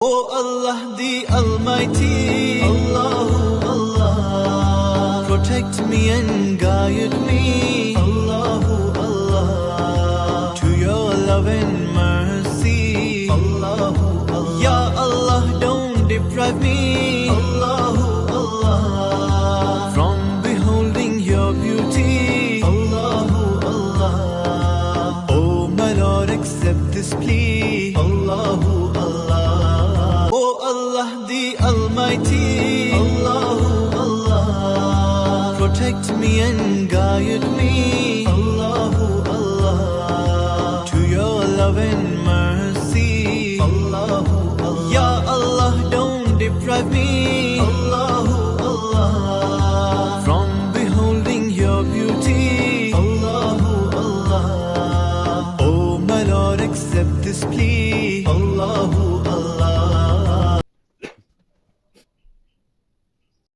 O Allah the Almighty, Allahu Allah, protect me and guide me, Allahu Allah, to your love and mercy, Allahu Allah. Ya Allah, don't deprive me, Allahu Allah, from beholding your beauty, Allahu Allah. Oh my Lord, accept this plea, Allahu Allah. O Allah the Almighty, Allahu Allah, protect me and guide me, Allahu Allah, to your love and mercy, Allahu Allah. Ya Allah, don't deprive me,